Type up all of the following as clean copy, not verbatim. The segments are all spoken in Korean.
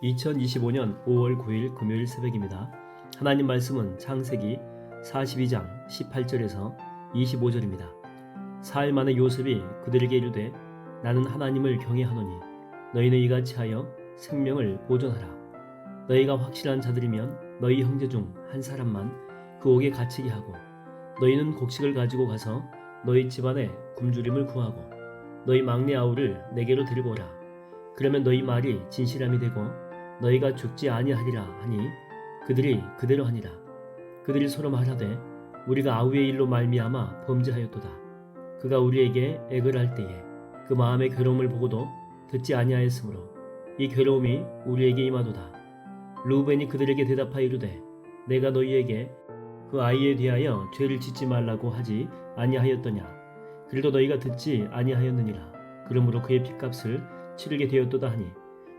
2025년 5월 9일 금요일 새벽입니다. 하나님 말씀은 창세기 42장 18절에서 25절입니다. 사흘 만에 요셉이 그들에게 이르되 나는 하나님을 경외하노니 너희는 이같이 하여 생명을 보존하라. 너희가 확실한 자들이면 너희 형제 중 한 사람만 그 옥에 갇히게 하고 너희는 곡식을 가지고 가서 너희 집안에 굶주림을 구하고 너희 막내 아우를 내게로 데리고 오라. 그러면 너희 말이 진실함이 되고 너희가 죽지 아니하리라 하니 그들이 그대로 하니라. 그들이 서로 말하되 우리가 아우의 일로 말미암아 범죄하였도다. 그가 우리에게 액을 할 때에 그 마음의 괴로움을 보고도 듣지 아니하였으므로 이 괴로움이 우리에게 임하도다. 루벤이 그들에게 대답하여 이르되 내가 너희에게 그 아이에 대하여 죄를 짓지 말라고 하지 아니하였더냐. 그래도 너희가 듣지 아니하였느니라. 그러므로 그의 핏값을 치르게 되었도다 하니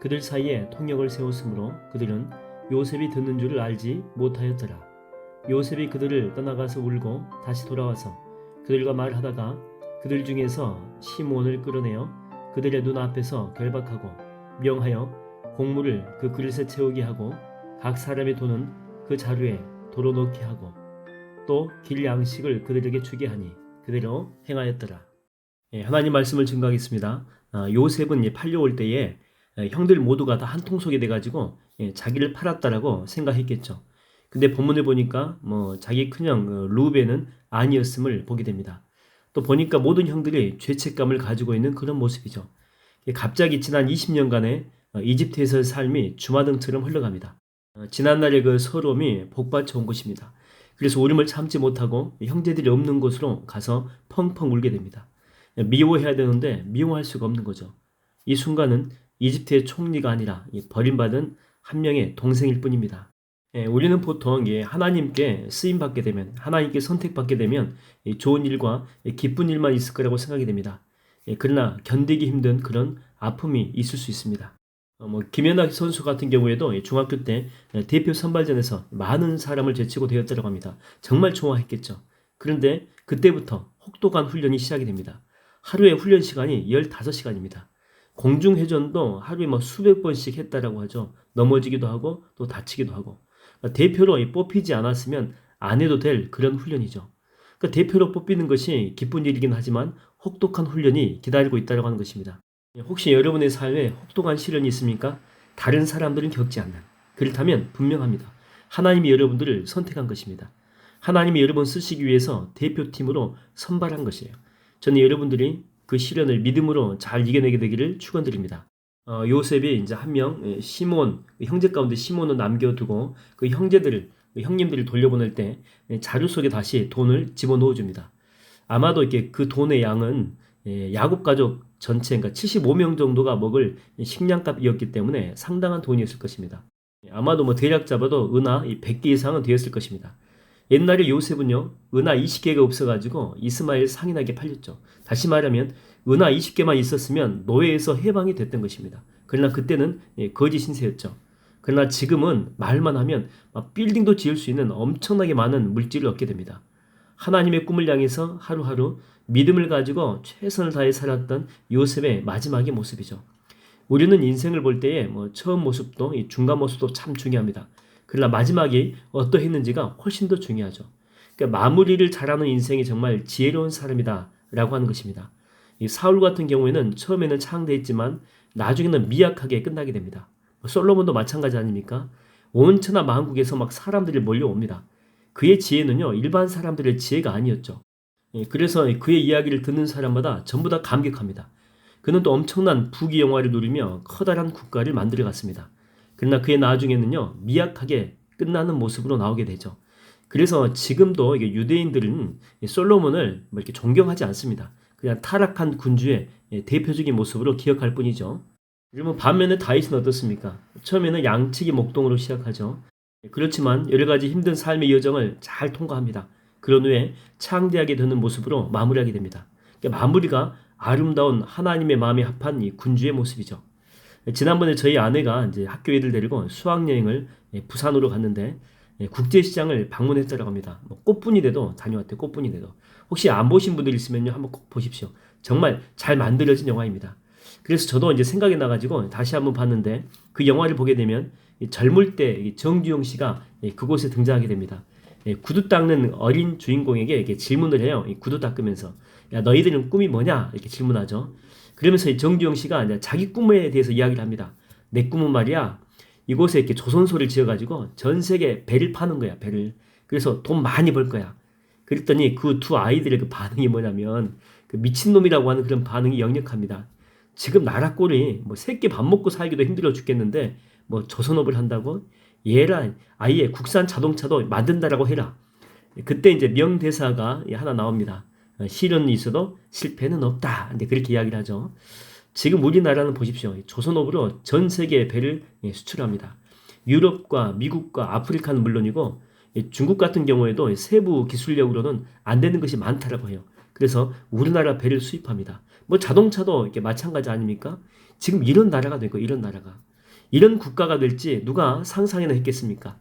그들 사이에 통역을 세웠으므로 그들은 요셉이 듣는 줄을 알지 못하였더라. 요셉이 그들을 떠나가서 울고 다시 돌아와서 그들과 말하다가 그들 중에서 시므온을 끌어내어 그들의 눈앞에서 결박하고 명하여 곡물을 그 그릇에 채우게 하고 각 사람의 돈은 그 자루에 도로 넣게 하고 또 길 양식을 그들에게 주게 하니 그대로 행하였더라. 하나님 말씀을 증거하겠습니다. 요셉은 팔려올 때에 형들 모두가 다 한 통속이 돼가지고 자기를 팔았다라고 생각했겠죠. 근데 본문을 보니까 자기 큰형 루벤은 아니었음을 보게 됩니다. 또 보니까 모든 형들이 죄책감을 가지고 있는 그런 모습이죠. 갑자기 지난 20년간의 이집트에서의 삶이 주마등처럼 흘러갑니다. 지난날의 그 서러움이 복받쳐 온 것입니다. 그래서 울음을 참지 못하고 형제들이 없는 곳으로 가서 펑펑 울게 됩니다. 미워해야 되는데 미워할 수가 없는 거죠. 이 순간은 이집트의 총리가 아니라 버림받은 한 명의 동생일 뿐입니다. 우리는 보통 하나님께 쓰임받게 되면, 하나님께 선택받게 되면 좋은 일과 기쁜 일만 있을 거라고 생각이 됩니다. 그러나 견디기 힘든 그런 아픔이 있을 수 있습니다. 김연아 선수 같은 경우에도 중학교 때 대표 선발전에서 많은 사람을 제치고 되었다고 합니다. 정말 좋아했겠죠. 그런데 그때부터 혹독한 훈련이 시작이 됩니다. 하루에 훈련 시간이 15시간입니다. 공중회전도 하루에 수백 번씩 했다라고 하죠. 넘어지기도 하고 또 다치기도 하고. 대표로 뽑히지 않았으면 안 해도 될 그런 훈련이죠. 대표로 뽑히는 것이 기쁜 일이긴 하지만 혹독한 훈련이 기다리고 있다고 하는 것입니다. 혹시 여러분의 삶에 혹독한 시련이 있습니까? 다른 사람들은 겪지 않는. 그렇다면 분명합니다. 하나님이 여러분들을 선택한 것입니다. 하나님이 여러분 쓰시기 위해서 대표팀으로 선발한 것이에요. 저는 여러분들이 그 시련을 믿음으로 잘 이겨내게 되기를 축원드립니다. 요셉이 이제 한 명 시몬 형제 가운데 시몬을 남겨두고 그 형님들을 돌려보낼 때 자루 속에 다시 돈을 집어넣어 줍니다. 아마도 이렇게 그 돈의 양은 야곱 가족 전체, 그러니까 75명 정도가 먹을 식량값이었기 때문에 상당한 돈이었을 것입니다. 아마도 대략 잡아도 은하 100개 이상은 되었을 것입니다. 옛날에 요셉은요, 은하 20개가 없어가지고 이스마엘 상인에게 팔렸죠. 다시 말하면 은하 20개만 있었으면 노예에서 해방이 됐던 것입니다. 그러나 그때는 거지 신세였죠. 그러나 지금은 말만 하면 빌딩도 지을 수 있는 엄청나게 많은 물질을 얻게 됩니다. 하나님의 꿈을 향해서 하루하루 믿음을 가지고 최선을 다해 살았던 요셉의 마지막의 모습이죠. 우리는 인생을 볼 때에 처음 모습도 중간 모습도 참 중요합니다. 그러나 마지막이 어떠했는지가 훨씬 더 중요하죠. 그러니까 마무리를 잘하는 인생이 정말 지혜로운 사람이다라고 하는 것입니다. 이 사울 같은 경우에는 처음에는 창대했지만 나중에는 미약하게 끝나게 됩니다. 솔로몬도 마찬가지 아닙니까? 온 천하 만국에서 사람들이 몰려옵니다. 그의 지혜는요, 일반 사람들의 지혜가 아니었죠. 그래서 그의 이야기를 듣는 사람마다 전부 다 감격합니다. 그는 또 엄청난 부귀영화를 누리며 커다란 국가를 만들어 갔습니다. 그러나 그의 나중에는요, 미약하게 끝나는 모습으로 나오게 되죠. 그래서 지금도 유대인들은 솔로몬을 이렇게 존경하지 않습니다. 그냥 타락한 군주의 대표적인 모습으로 기억할 뿐이죠. 그러면 반면에 다윗은 어떻습니까? 처음에는 양치기 목동으로 시작하죠. 그렇지만 여러 가지 힘든 삶의 여정을 잘 통과합니다. 그런 후에 창대하게 되는 모습으로 마무리하게 됩니다. 마무리가 아름다운 하나님의 마음에 합한 이 군주의 모습이죠. 지난번에 저희 아내가 이제 학교 애들 데리고 수학여행을 부산으로 갔는데 국제시장을 방문했다고 합니다. 꽃분이대도 다녀왔대요. 꽃분이대도. 혹시 안 보신 분들 있으면요, 한번 꼭 보십시오. 정말 잘 만들어진 영화입니다. 그래서 저도 이제 생각이 나가지고 다시 한번 봤는데 그 영화를 보게 되면 젊을 때 정주영 씨가 그곳에 등장하게 됩니다. 구두 닦는 어린 주인공에게 이렇게 질문을 해요. 구두 닦으면서 야 너희들은 꿈이 뭐냐 이렇게 질문하죠. 그러면서 정주영 씨가 이제 자기 꿈에 대해서 이야기를 합니다. 내 꿈은 말이야 이곳에 이렇게 조선소를 지어가지고 전 세계 배를 파는 거야 배를. 그래서 돈 많이 벌 거야. 그랬더니 그 두 아이들의 그 반응이 뭐냐면 그 미친놈이라고 하는 그런 반응이 역력합니다. 지금 나라 꼴이 뭐 새끼 밥 먹고 살기도 힘들어 죽겠는데 뭐 조선업을 한다고? 얘라 아예 국산 자동차도 만든다라고 해라. 그때 이제 명대사가 하나 나옵니다. 실현은 있어도 실패는 없다. 근데 그렇게 이야기를 하죠. 지금 우리나라는 보십시오. 조선업으로 전 세계에 배를 수출합니다. 유럽과 미국과 아프리카는 물론이고 중국 같은 경우에도 세부 기술력으로는 안 되는 것이 많다라고 해요. 그래서 우리나라 배를 수입합니다. 뭐 자동차도 이렇게 마찬가지 아닙니까? 지금 이런 나라가 되고 이런 나라가. 이런 국가가 될지 누가 상상이나 했겠습니까?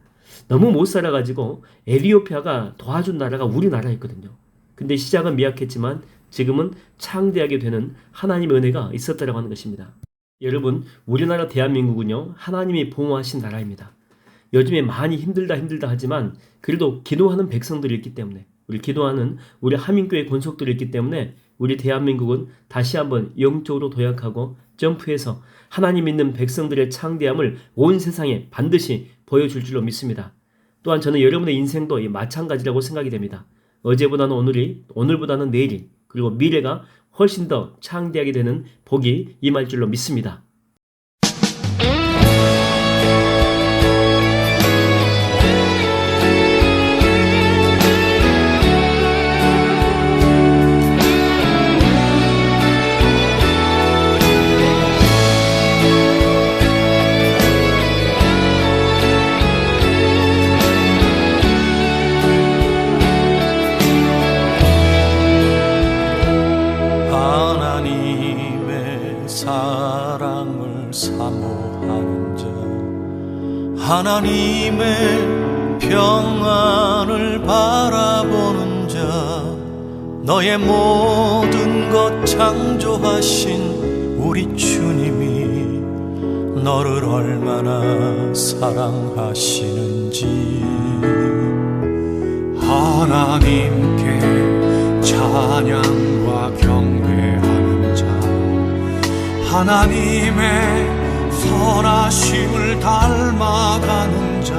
너무 못 살아가지고 에티오피아가 도와준 나라가 우리나라였거든요. 근데 시작은 미약했지만 지금은 창대하게 되는 하나님의 은혜가 있었다라고 하는 것입니다. 여러분, 우리나라 대한민국은요, 하나님이 보호하신 나라입니다. 요즘에 많이 힘들다 하지만 그래도 기도하는 백성들이 있기 때문에 우리 기도하는 우리 하민교회 권속들이 있기 때문에 우리 대한민국은 다시 한번 영적으로 도약하고 점프해서 하나님 믿는 백성들의 창대함을 온 세상에 반드시 보여줄 줄로 믿습니다. 또한 저는 여러분의 인생도 마찬가지라고 생각이 됩니다. 어제보다는 오늘이, 오늘보다는 내일이, 그리고 미래가 훨씬 더 창대하게 되는 복이 임할 줄로 믿습니다. 하나님의 사랑을 사모하는 자, 하나님의 평안을 바라보는 자, 너의 모든 것 창조하신 우리 주님이 너를 얼마나 사랑하시는지. 하나님께 찬양과 경배하는 자, 하나님의 선하심을 닮아가는 자,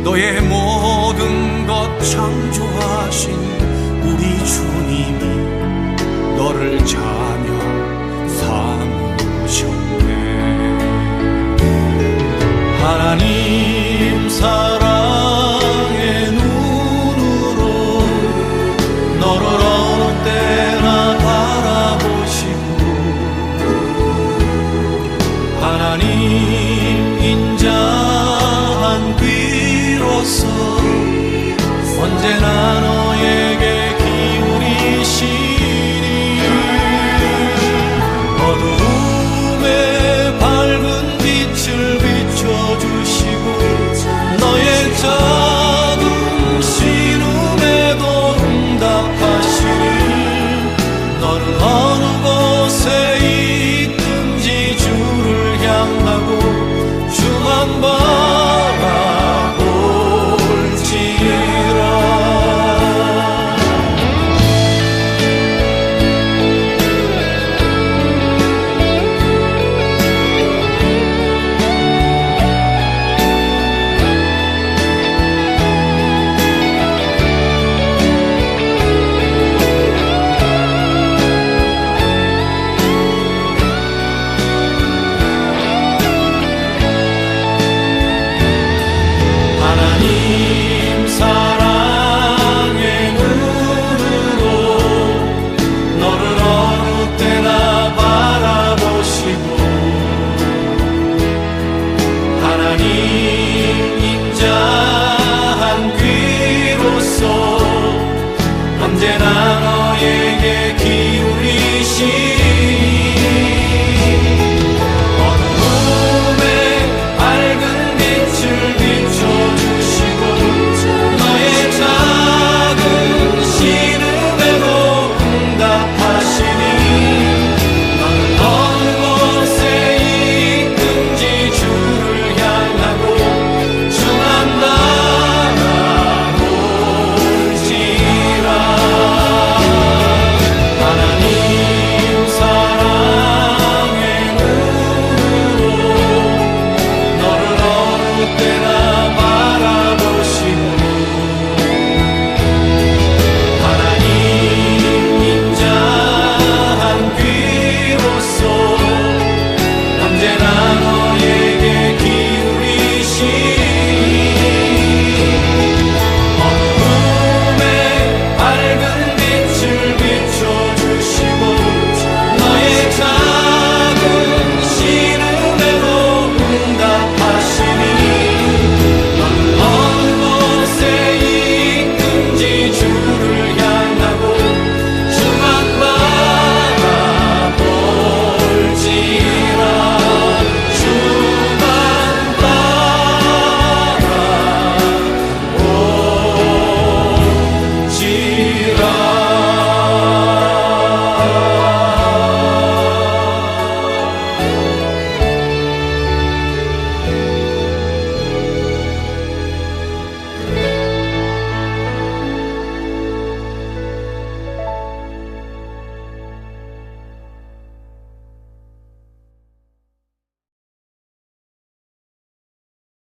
너의 모든 것 창조하신 우리 주님이 너를 자녀 삼으셨네. 하나님 사랑의 눈으로 너를 어느 때나 바라보시고, 하나님 인자한 귀로서 언제나 너에게 기울이시니, 어두움에 밝은 빛을 비춰주시고 너의 작은 신음에도 응답하시니, 너는 어느 곳에 있든지 주를 향하고 주만 바라볼지라. 하나님 사랑의 눈으로 너를 어느 때나 바라보시고, 하나님